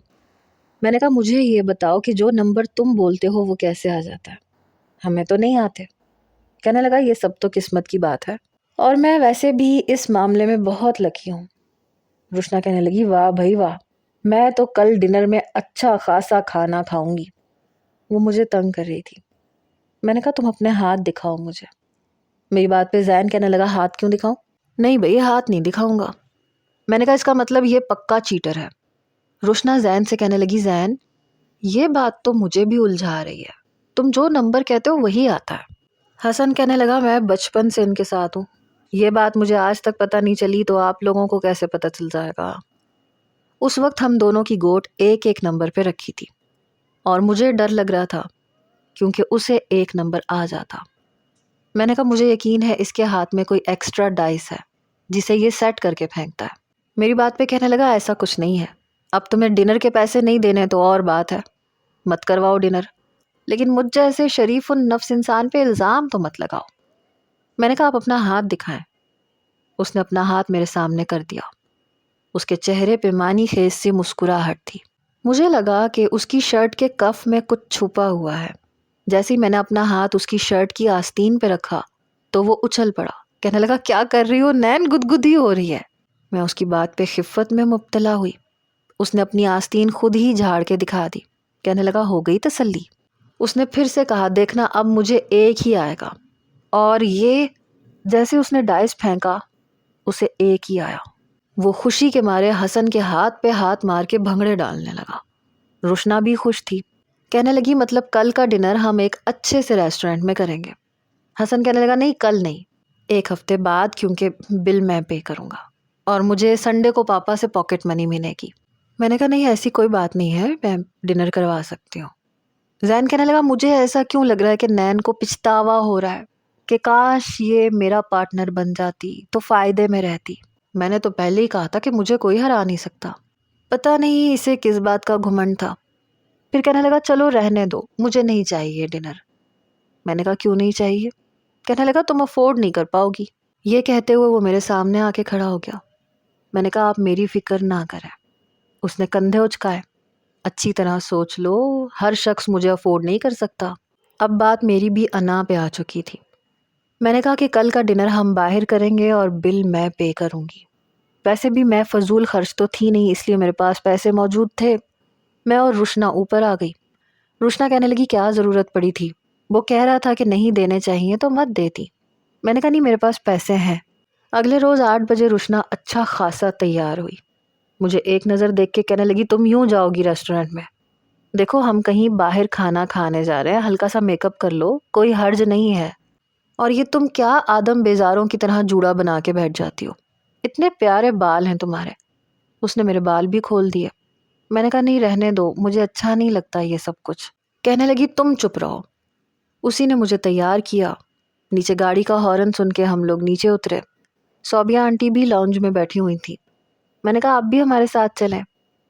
میں نے کہا مجھے یہ بتاؤ کہ جو نمبر تم بولتے ہو وہ کیسے آ جاتا ہے، ہمیں تو نہیں آتے۔ کہنے لگا یہ سب تو قسمت کی بات ہے اور میں ویسے بھی اس معاملے میں بہت لکی ہوں۔ روشنا کہنے لگی واہ بھائی واہ، میں تو کل ڈنر میں اچھا خاصا کھانا کھاؤں گی۔ وہ مجھے تنگ کر رہی تھی۔ میں نے کہا تم اپنے ہاتھ دکھاؤ مجھے۔ میری بات پہ زین کہنے لگا ہاتھ کیوں دکھاؤں؟ نہیں بھئی ہاتھ نہیں دکھاؤں گا۔ میں نے کہا اس کا مطلب یہ پکا چیٹر ہے۔ روشنا زین سے کہنے لگی زین یہ بات تو مجھے بھی الجھا رہی ہے، تم جو نمبر کہتے ہو وہی آتا ہے۔ حسن کہنے لگا میں بچپن سے ان کے ساتھ ہوں، یہ بات مجھے آج تک پتہ نہیں چلی تو آپ لوگوں کو کیسے پتہ چل جائے گا؟ اس وقت ہم دونوں کی گوٹ ایک نمبر پہ رکھی تھی اور مجھے ڈر لگ رہا تھا کیونکہ اسے 1 نمبر آ جاتا۔ میں نے کہا مجھے یقین ہے اس کے ہاتھ میں کوئی ایکسٹرا ڈائس ہے جسے یہ سیٹ کر کے پھینکتا ہے۔ میری بات پہ کہنے لگا ایسا کچھ نہیں ہے، اب تمہیں ڈنر کے پیسے نہیں دینے تو اور بات ہے، مت کرواؤ ڈنر، لیکن مجھ جیسے شریف النفس انسان پہ الزام تو مت لگاؤ۔ میں نے کہا آپ اپنا ہاتھ دکھائیں۔ اس نے اپنا ہاتھ میرے سامنے کر دیا۔ اس کے چہرے پہ معنی خیز سی مسکراہٹ تھی۔ مجھے لگا کہ اس کی شرٹ کے کف میں کچھ چھپا ہوا ہے۔ جیسے ہی میں نے اپنا ہاتھ اس کی شرٹ کی آستین پہ رکھا تو وہ اچھل پڑا، کہنے لگا کیا کر رہی ہو نین، گدگدی ہو رہی ہے۔ میں اس کی بات پہ خفت میں مبتلا ہوئی۔ اس نے اپنی آستین خود ہی جھاڑ کے دکھا دی، کہنے لگا ہو گئی تسلی۔ اس نے پھر سے کہا دیکھنا اب مجھے ایک ہی آئے گا، اور یہ جیسے اس نے ڈائس پھینکا اسے ایک ہی آیا۔ وہ خوشی کے مارے حسن کے ہاتھ پہ ہاتھ مار کے بھنگڑے ڈالنے لگا۔ روشنا بھی خوش تھی، کہنے لگی مطلب کل کا ڈنر ہم ایک اچھے سے ریسٹورنٹ میں کریں گے۔ حسن کہنے لگا نہیں کل نہیں، 1 ہفتے بعد، کیونکہ بل میں پے کروں گا اور مجھے سنڈے کو پاپا سے پاکٹ منی ملے گی۔ میں نے کہا نہیں ایسی کوئی بات نہیں ہے، میں ڈنر کروا سکتی ہوں۔ زین کہنے لگا مجھے ایسا کیوں لگ رہا ہے کہ نین کو پچھتاوا ہو رہا ہے کہ کاش یہ میرا پارٹنر بن جاتی تو فائدے میں رہتی۔ میں نے تو پہلے ہی کہا تھا کہ مجھے کوئی ہرا نہیں سکتا۔ پتہ نہیں اسے کس بات کا گھمنڈ تھا۔ پھر کہنے لگا چلو رہنے دو، مجھے نہیں چاہیے ڈنر۔ میں نے کہا کیوں نہیں چاہیے؟ کہنے لگا تم افورڈ نہیں کر پاؤ گی۔ یہ کہتے ہوئے وہ میرے سامنے آ کے کھڑا ہو گیا۔ میں نے کہا آپ میری فکر نہ کریں۔ اس نے کندھے اچکائے۔ اچھی طرح سوچ لو، ہر شخص مجھے افورڈ نہیں کر سکتا۔ اب بات میری بھی انا پہ آ چکی تھی۔ میں نے کہا کہ کل کا ڈنر ہم باہر کریں گے اور بل میں پے کروں گی۔ ویسے بھی میں فضول خرچ تو تھی نہیں، اس لیے میرے پاس پیسے موجود تھے۔ میں اور روشنا اوپر آ گئی۔ روشنا کہنے لگی کیا ضرورت پڑی تھی، وہ کہہ رہا تھا کہ نہیں دینے چاہیے تو مت دیتی۔ میں نے کہا نہیں میرے پاس پیسے ہیں۔ اگلے روز 8 بجے روشنا اچھا خاصا تیار ہوئی۔ مجھے ایک نظر دیکھ کے کہنے لگی تم یوں جاؤ گی ریسٹورنٹ میں؟ دیکھو ہم کہیں باہر کھانا کھانے جا رہے ہیں، ہلکا سا میک اپ کر لو، کوئی حرج نہیں ہے۔ اور یہ تم کیا آدم بیزاروں کی طرح جوڑا بنا کے بیٹھ جاتی ہو، اتنے پیارے بال ہیں تمہارے۔ اس نے میرے بال بھی کھول دیے۔ میں نے کہا نہیں رہنے دو، مجھے اچھا نہیں لگتا یہ سب کچھ۔ کہنے لگی تم چپ رہو۔ اسی نے مجھے تیار کیا۔ نیچے گاڑی کا ہارن سن کے ہم لوگ نیچے اترے۔ صوبیہ آنٹی بھی لاؤنج میں بیٹھی ہوئی تھی۔ میں نے کہا آپ بھی ہمارے ساتھ چلیں؟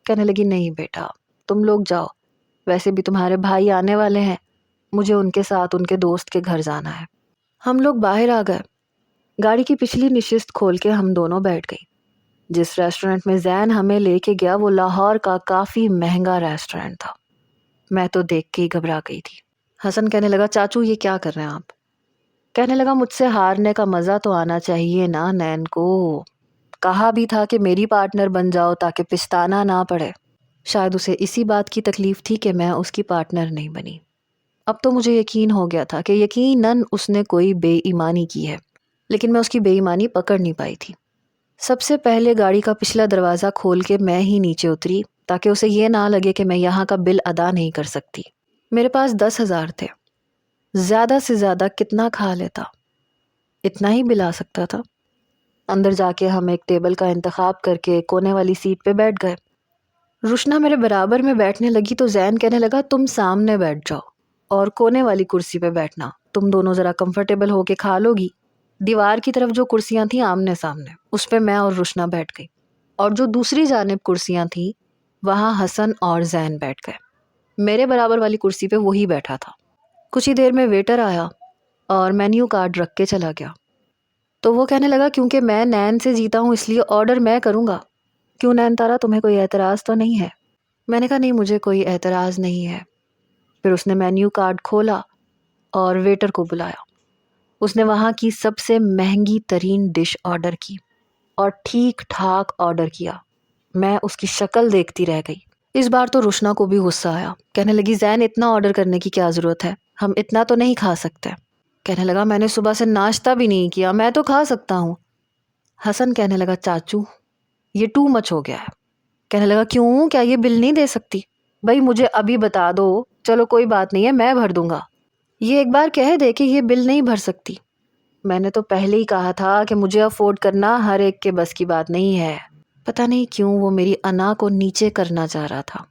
کہنے لگی نہیں بیٹا تم لوگ جاؤ، ویسے بھی تمہارے بھائی آنے والے ہیں، مجھے ان کے ساتھ ان کے دوست کے گھر جانا ہے۔ ہم لوگ باہر آ گئے۔ گاڑی کی پچھلی نشست کھول کے ہم دونوں بیٹھ گئی۔ جس ریسٹورنٹ میں زین ہمیں لے کے گیا وہ لاہور کا کافی مہنگا ریسٹورنٹ تھا۔ میں تو دیکھ کے ہی گھبرا گئی تھی۔ حسن کہنے لگا چاچو یہ کیا کر رہے ہیں آپ؟ کہنے لگا مجھ سے ہارنے کا مزہ تو آنا چاہیے نا نین کو، کہا بھی تھا کہ میری پارٹنر بن جاؤ تاکہ پچھتانا نہ پڑے۔ شاید اسے اسی بات کی تکلیف تھی کہ میں اس کی پارٹنر نہیں بنی۔ اب تو مجھے یقین ہو گیا تھا کہ یقیناً اس نے کوئی بے ایمانی کی ہے، لیکن میں اس کی بے ایمانی پکڑ نہیں پائی تھی۔ سب سے پہلے گاڑی کا پچھلا دروازہ کھول کے میں ہی نیچے اتری تاکہ اسے یہ نہ لگے کہ میں یہاں کا بل ادا نہیں کر سکتی۔ میرے پاس 10,000 تھے، زیادہ سے زیادہ کتنا کھا لیتا، اتنا ہی بل آ سکتا تھا۔ اندر جا کے ہم ایک ٹیبل کا انتخاب کر کے کونے والی سیٹ پہ بیٹھ گئے۔ روشنا میرے برابر میں بیٹھنے لگی تو زین کہنے لگا تم سامنے بیٹھ جاؤ اور کونے والی کرسی پہ بیٹھنا، تم دونوں ذرا کمفرٹیبل ہو کے کھا لو گی۔ دیوار کی طرف جو کرسیاں تھیں آمنے سامنے، اس پہ میں اور روشنا بیٹھ گئی، اور جو دوسری جانب کرسیاں تھیں وہاں حسن اور زین بیٹھ گئے۔ میرے برابر والی کرسی پہ وہی بیٹھا تھا۔ کچھ ہی دیر میں ویٹر آیا اور مینیو کارڈ رکھ کے چلا گیا۔ تو وہ کہنے لگا کیونکہ میں نین سے جیتا ہوں اس لیے آرڈر میں کروں گا۔ کیوں نین تارا تمہیں کوئی اعتراض تو نہیں ہے؟ میں نے کہا نہیں مجھے کوئی اعتراض نہیں ہے۔ پھر اس نے مینیو کارڈ کھولا اور ویٹر کو بلایا۔ اس نے وہاں کی سب سے مہنگی ترین ڈش آرڈر کی اور ٹھیک ٹھاک آرڈر کیا۔ میں اس کی شکل دیکھتی رہ گئی۔ اس بار تو روشنا کو بھی غصہ آیا، کہنے لگی زین اتنا آرڈر کرنے کی کیا ضرورت ہے، ہم اتنا تو نہیں کھا سکتے۔ کہنے لگا میں نے صبح سے ناشتہ بھی نہیں کیا، میں تو کھا سکتا ہوں۔ حسن کہنے لگا چاچو یہ ٹو مچ ہو گیا ہے۔ کہنے لگا کیوں، کیا یہ بل نہیں دے سکتی؟ بھائی مجھے ابھی بتا دو، چلو کوئی بات نہیں ہے میں بھر دوں گا۔ یہ ایک بار کہہ دے کہ یہ بل نہیں بھر سکتی۔ میں نے تو پہلے ہی کہا تھا کہ مجھے افورڈ کرنا ہر ایک کے بس کی بات نہیں ہے۔ پتہ نہیں کیوں وہ میری انا کو نیچے کرنا چاہ رہا تھا،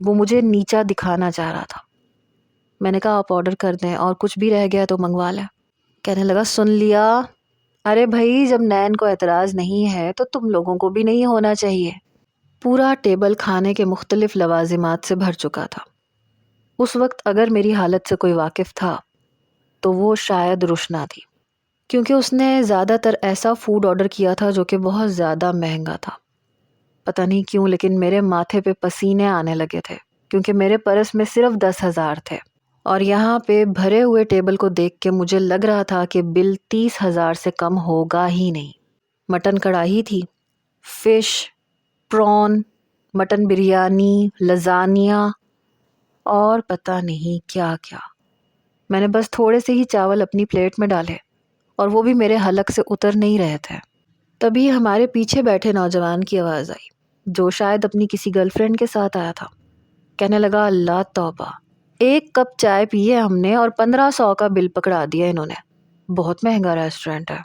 وہ مجھے نیچا دکھانا چاہ رہا تھا۔ میں نے کہا آپ آرڈر کر دیں اور کچھ بھی رہ گیا تو منگوا لیں۔ کہنے لگا سن لیا؟ ارے بھائی جب نین کو اعتراض نہیں ہے تو تم لوگوں کو بھی نہیں ہونا چاہیے۔ پورا ٹیبل کھانے کے مختلف لوازمات سے بھر چکا تھا۔ اس وقت اگر میری حالت سے کوئی واقف تھا تو وہ شاید روشنا تھی، کیونکہ اس نے زیادہ تر ایسا فوڈ آرڈر کیا تھا جو کہ بہت زیادہ مہنگا تھا۔ پتہ نہیں کیوں لیکن میرے ماتھے پہ پسینے آنے لگے تھے، کیونکہ میرے پرس میں صرف 10,000 تھے، اور یہاں پہ بھرے ہوئے ٹیبل کو دیکھ کے مجھے لگ رہا تھا کہ بل 30,000 سے کم ہوگا ہی نہیں۔ مٹن کڑاہی تھی، فش، پرون، مٹن بریانی، لزانیہ اور پتہ نہیں کیا کیا۔ میں نے بس تھوڑے سے ہی چاول اپنی پلیٹ میں ڈالے اور وہ بھی میرے حلق سے اتر نہیں رہے تھے۔ تبھی ہمارے پیچھے بیٹھے نوجوان کی آواز آئی، جو شاید اپنی کسی گرل فرینڈ کے ساتھ آیا تھا۔ کہنے لگا اللہ توبہ، 1 کپ چائے پیے ہم نے اور 1500 کا بل پکڑا دیا انہوں نے، بہت مہنگا ریسٹورینٹ ہے۔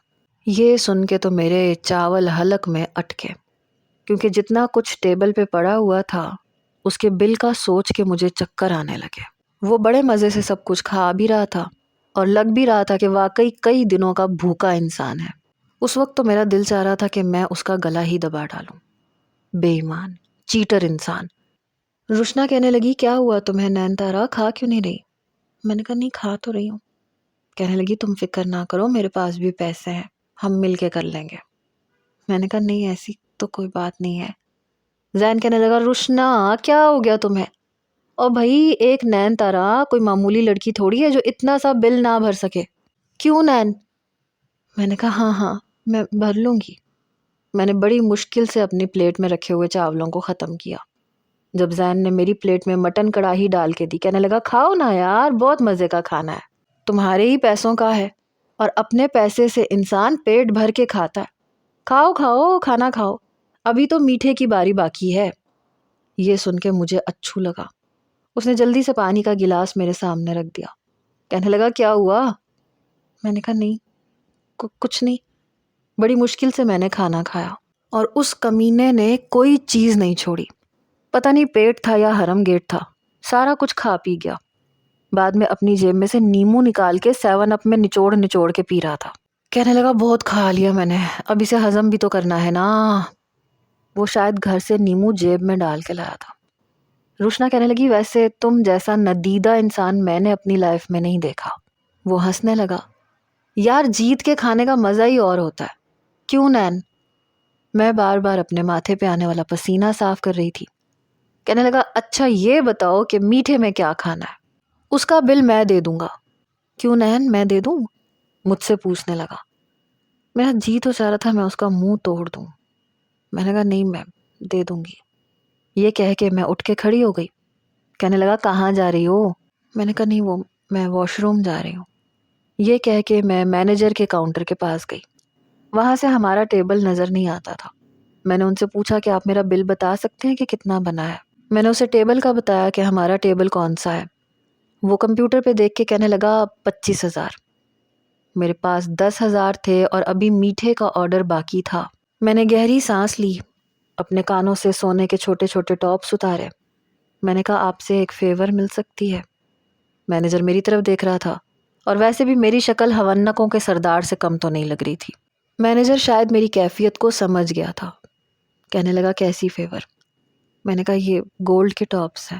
یہ سن کے تو میرے چاول حلق میں اٹکے، کیونکہ جتنا کچھ ٹیبل پہ پڑا ہوا تھا اس کے بل کا سوچ کے مجھے چکر آنے لگے۔ وہ بڑے مزے سے سب کچھ کھا بھی رہا تھا اور لگ بھی رہا تھا کہ واقعی کئی دنوں کا بھوکا انسان ہے۔ اس وقت تو میرا دل چاہ رہا تھا کہ میں اس کا گلا ہی دبا ڈالوں۔ بے ایمان، چیٹر انسان۔ روشنا کہنے لگی کیا ہوا تمہیں نین تارا، کھا کیوں نہیں رہی؟ میں نے کہا نہیں کھا تو رہی ہوں۔ کہنے لگی تم فکر نہ کرو، میرے پاس بھی پیسے ہیں، ہم مل کے کر لیں گے۔ میں نے کہا نہیں ایسی تو کوئی بات نہیں ہے۔ زین کہنے لگا روشنا کیا ہو گیا تمہیں؟ اور بھائی ایک نین تارا کوئی معمولی لڑکی تھوڑی ہے جو اتنا سا بل نہ بھر سکے۔ کیوں نین؟ میں نے کہا ہاں میں بھر لوں گی۔ میں نے بڑی مشکل سے اپنی پلیٹ میں رکھے ہوئے چاولوں کو ختم کیا۔ جب زین نے میری پلیٹ میں مٹن کڑاہی ڈال کے دی، کہنے لگا کھاؤ نا یار، بہت مزے کا کھانا ہے، تمہارے ہی پیسوں کا ہے اور اپنے پیسے سے انسان پیٹ بھر کے کھاتا ہے، کھاؤ کھاؤ کھانا کھاؤ، ابھی تو میٹھے کی باری باقی ہے۔ یہ سن کے مجھے اچھو لگا۔ اس نے جلدی سے پانی کا گلاس میرے سامنے رکھ دیا۔ کہنے لگا کیا ہوا؟ میں نے کہا نہیں کچھ نہیں۔ بڑی مشکل سے میں نے کھانا کھایا اور اس کمینے نے کوئی چیز نہیں چھوڑی، پتہ نہیں پیٹ تھا یا حرم گیٹ تھا، سارا کچھ کھا پی گیا۔ بعد میں اپنی جیب میں سے نیمو نکال کے 7 اپ میں نچوڑ نچوڑ کے پی رہا تھا۔ کہنے لگا بہت کھا لیا میں نے، اب اسے ہضم بھی تو کرنا ہے نا۔ وہ شاید گھر سے نیمو جیب میں ڈال کے لایا تھا۔ روشنا کہنے لگی ویسے تم جیسا ندیدہ انسان میں نے اپنی لائف میں نہیں دیکھا۔ وہ ہنسنے لگا، یار جیت کے کھانے کا مزہ ہی اور ہوتا ہے، کیوں نین؟ میں بار بار اپنے ماتھے پہ آنے والا پسینہ صاف کر رہی تھی۔ کہنے لگا اچھا یہ بتاؤ کہ میٹھے میں کیا کھانا ہے، اس کا بل میں دے دوں گا۔ کیوں نین میں دے دوں؟ مجھ سے پوچھنے لگا۔ میرا جی تو چاہ رہا تھا میں اس کا منہ توڑ دوں۔ میں نے کہا نہیں میں دے دوں گی۔ یہ کہہ کے میں اٹھ کے کھڑی ہو گئی۔ کہنے لگا کہاں جا رہی ہو؟ میں نے کہا نہیں وہ میں واش روم جا رہی ہوں۔ یہ کہہ کے میں مینیجر کے کاؤنٹر کے پاس گئی۔ وہاں سے ہمارا ٹیبل نظر نہیں آتا تھا۔ میں نے ان سے پوچھا کہ آپ میرا بل بتا سکتے ہیں کہ کتنا بنا ہے؟ میں نے اسے ٹیبل کا بتایا کہ ہمارا ٹیبل کون سا ہے۔ وہ کمپیوٹر پہ دیکھ کے کہنے لگا 25,000۔ میرے پاس 10,000 تھے اور ابھی میٹھے کا آرڈر باقی تھا۔ میں نے گہری سانس لی، اپنے کانوں سے سونے کے چھوٹے چھوٹے ٹاپس اتارے۔ میں نے کہا آپ سے ایک فیور مل سکتی ہے؟ مینیجر میری طرف دیکھ رہا تھا اور ویسے بھی میری شکل ہونکوں کے سردار سے کم تو نہیں لگ رہی تھی۔ مینیجر شاید میری کیفیت کو سمجھ گیا تھا۔ کہنے لگا کیسی فیور؟ میں نے کہا یہ گولڈ کے ٹاپس ہیں،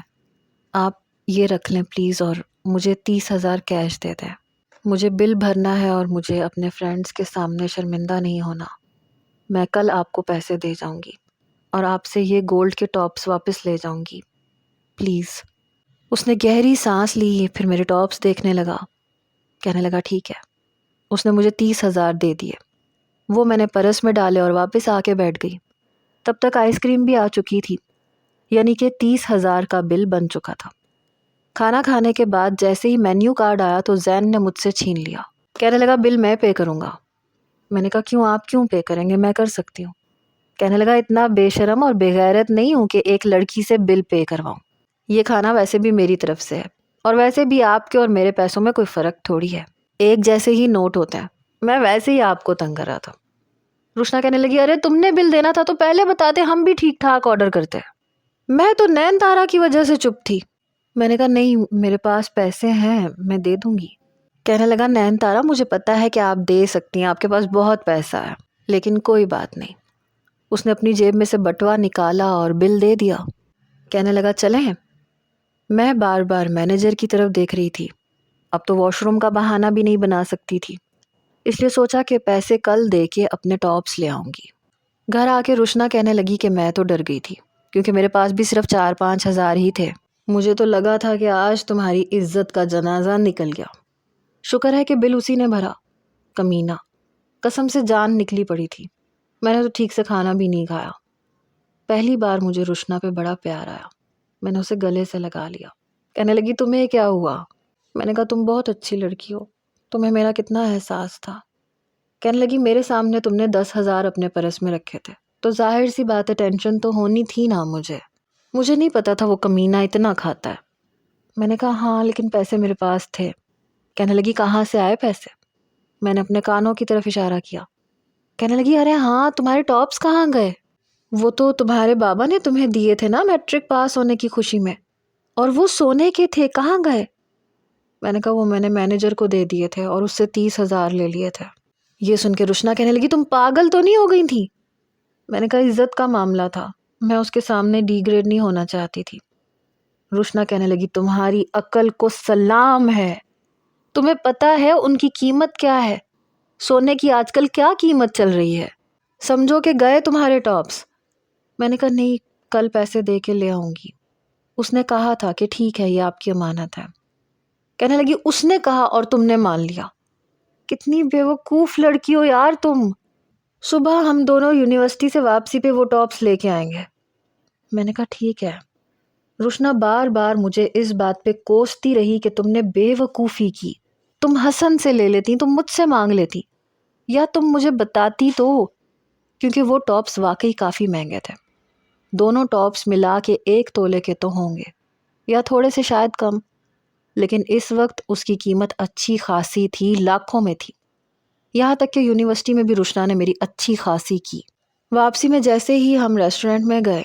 آپ یہ رکھ لیں پلیز اور مجھے 30,000 کیش دے دیں۔ مجھے بل بھرنا ہے اور مجھے اپنے فرینڈز کے سامنے شرمندہ نہیں ہونا۔ میں کل آپ کو پیسے دے جاؤں گی اور آپ سے یہ گولڈ کے ٹاپس واپس لے جاؤں گی پلیز۔ اس نے گہری سانس لی، پھر میرے ٹاپس دیکھنے لگا۔ کہنے لگا ٹھیک ہے۔ اس نے مجھے 30,000 دے دیے۔ وہ میں نے پرس میں ڈالے اور واپس آ کے بیٹھ گئی۔ تب تک آئس کریم بھی آ چکی تھی، یعنی کہ 30,000 کا بل بن چکا تھا۔ کھانا کھانے کے بعد جیسے ہی مینیو کارڈ آیا تو زین نے مجھ سے چھین لیا۔ کہنے لگا بل میں پے کروں گا۔ میں نے کہا کیوں، آپ کیوں پے کریں گے، میں کر سکتی ہوں۔ کہنے لگا اتنا بے شرم اور بے غیرت نہیں ہوں کہ ایک لڑکی سے بل پے کرواؤں۔ یہ کھانا ویسے بھی میری طرف سے ہے اور ویسے بھی آپ کے اور میرے پیسوں میں کوئی فرق تھوڑی ہے، ایک جیسے ہی نوٹ ہوتے ہیں، میں ویسے ہی آپ کو تنگ کر رہا تھا۔ روشنا کہنے لگی ارے تم نے بل دینا تھا تو پہلے بتاتے، ہم بھی ٹھیک ٹھاک آرڈر کرتے۔ میں تو نین تارا کی وجہ سے چپ تھی۔ میں نے کہا نہیں میرے پاس پیسے ہیں، میں دے دوں گی۔ کہنے لگا نین تارا مجھے پتا ہے کہ آپ دے سکتی ہیں، آپ کے پاس بہت پیسہ ہے، لیکن کوئی بات نہیں۔ اس نے اپنی جیب میں سے بٹوا نکالا اور بل دے دیا۔ کہنے لگا چلیں۔ میں بار بار مینیجر کی طرف دیکھ رہی تھی، اب تو واش روم کا بہانہ بھی نہیں بنا سکتی تھی، اس لیے سوچا کہ پیسے کل دے کے اپنے ٹاپس لے آؤں گی۔ گھر آ کے روشنا کہنے لگی کہ میں تو ڈر گئی تھی، کیونکہ میرے پاس بھی صرف 4-5 ہزار ہی تھے۔ مجھے تو لگا تھا کہ آج تمہاری عزت کا جنازہ نکل گیا۔ شکر ہے کہ بل اسی نے بھرا، کمینہ، قسم سے جان نکلی پڑی تھی۔ میں نے تو ٹھیک سے کھانا بھی نہیں کھایا۔ پہلی بار مجھے روشنا پہ بڑا پیار آیا، میں نے اسے گلے سے لگا لیا۔ کہنے لگی تمہیں کیا ہوا؟ میں نے کہا تم بہت اچھی لڑکی ہو، تمہیں میرا کتنا احساس تھا۔ کہنے لگی میرے سامنے تم نے 10,000 اپنے پرس میں رکھے تھے، تو ظاہر سی بات ہے ٹینشن تو ہونی تھی نا مجھے نہیں پتا تھا وہ کمینہ اتنا کھاتا ہے۔ میں نے کہا ہاں لیکن پیسے میرے پاس تھے۔ کہنے لگی کہاں سے آئے پیسے؟ میں نے اپنے کانوں کی طرف اشارہ کیا۔ کہنے لگی ارے ہاں تمہارے ٹاپس کہاں گئے؟ وہ تو تمہارے بابا نے تمہیں دیے تھے نا میٹرک پاس ہونے کی خوشی میں، اور وہ سونے کے تھے، کہاں گئے؟ میں نے کہا وہ میں نے مینیجر کو دے دیے تھے اور اس سے 30,000 لے لیے تھے۔ یہ سن کے روشنا کہنے لگی تم پاگل تو نہیں ہو گئی تھی؟ میں نے کہا عزت کا معاملہ تھا، میں اس کے سامنے ڈی گریڈ نہیں ہونا چاہتی تھی۔ روشنا کہنے لگی تمہاری عقل کو سلام ہے، تمہیں پتا ہے ان کی قیمت کیا ہے؟ سونے کی آج کل کیا قیمت چل رہی ہے؟ سمجھو کہ گئے تمہارے ٹاپس۔ میں نے کہا نہیں کل پیسے دے کے لے آؤں گی، اس نے کہا تھا کہ ٹھیک ہے یہ آپ کی امانت ہے۔ کہنے لگی اس نے کہا اور تم نے مان لیا؟ کتنی بیوقوف لڑکی ہو یار تم۔ صبح ہم دونوں یونیورسٹی سے واپسی پہ وہ ٹاپس لے کے آئیں گے۔ میں نے کہا ٹھیک ہے۔ روشنا بار بار مجھے اس بات پہ کوستی رہی کہ تم نے بے وقوفی کی، تم حسن سے لے لیتی، تم مجھ سے مانگ لیتی، یا تم مجھے بتاتی تو، کیونکہ وہ ٹاپس واقعی کافی مہنگے تھے۔ دونوں ٹاپس ملا کے 1 تولے کے تو ہوں گے، یا تھوڑے سے شاید کم، لیکن اس وقت اس کی قیمت اچھی خاصی تھی، لاکھوں میں تھی۔ یہاں تک کہ یونیورسٹی میں بھی روشنا نے میری اچھی خاصی کی۔ واپسی میں جیسے ہی ہم ریسٹورنٹ میں گئے،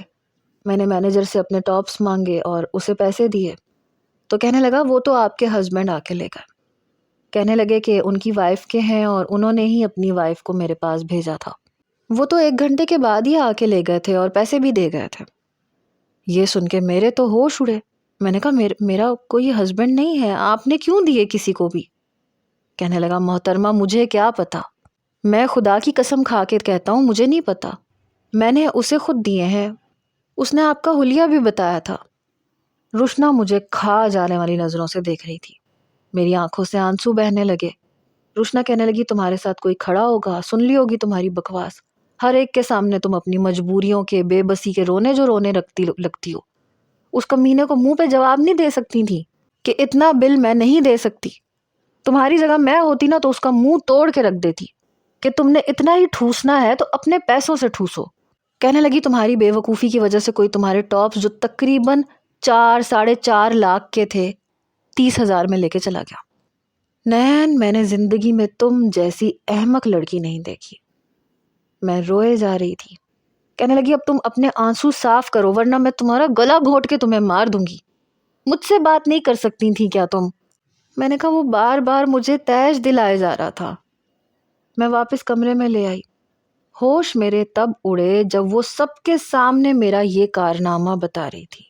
میں نے مینیجر سے اپنے ٹاپس مانگے اور اسے پیسے دیے، تو کہنے لگا وہ تو آپ کے ہسبینڈ آ کے لے گئے۔ کہنے لگے کہ ان کی وائف کے ہیں اور انہوں نے ہی اپنی وائف کو میرے پاس بھیجا تھا، وہ تو 1 گھنٹے کے بعد ہی آ کے لے گئے تھے اور پیسے بھی دے گئے تھے۔ یہ سن کے میرے تو ہوش اڑے۔ میں نے کہا میرا کوئی ہسبینڈ نہیں ہے، آپ نے کیوں دیے کسی کو بھی؟ کہنے لگا محترمہ مجھے کیا پتا، میں خدا کی قسم کھا کے کہتا ہوں مجھے نہیں پتا، میں نے اسے خود دیے ہیں، اس نے آپ کا حلیہ بھی بتایا تھا۔ روشنا مجھے کھا جانے والی نظروں سے دیکھ رہی تھی، میری آنکھوں سے آنسو بہنے لگے۔ روشنا کہنے لگی تمہارے ساتھ کوئی کھڑا ہوگا، سن لی ہوگی تمہاری بکواس، ہر ایک کے سامنے تم اپنی مجبوریوں کے، بے بسی کے رونے لگتی ہو۔ اس کمینے کو منہ پہ جواب نہیں دے سکتی تھی کہ اتنا بل میں نہیں دے سکتی؟ تمہاری جگہ میں ہوتی نا تو اس کا منہ توڑ کے رکھ دیتی کہ تم نے اتنا ہی ٹھوسنا ہے تو اپنے پیسوں سے ٹھوسو۔ کہنے لگی تمہاری بے وقوفی کی وجہ سے کوئی تمہارے ٹاپس جو تقریباً 4-4.5 لاکھ کے تھے 30,000 میں لے کے چلا گیا۔ نین میں نے زندگی میں تم جیسی احمق لڑکی نہیں دیکھی۔ میں روئے جا رہی تھی۔ کہنے لگی اب تم اپنے آنسو صاف کرو ورنہ میں تمہارا گلا گھونٹ کے تمہیں مار دوں گی۔ مجھ سے بات نہیں کر سکتی تھی کیا تم؟ میں نے کہا وہ بار بار مجھے تیش دلائے جا رہا تھا۔ میں واپس کمرے میں لے آئی۔ ہوش میرے تب اڑے جب وہ سب کے سامنے میرا یہ کارنامہ بتا رہی تھی۔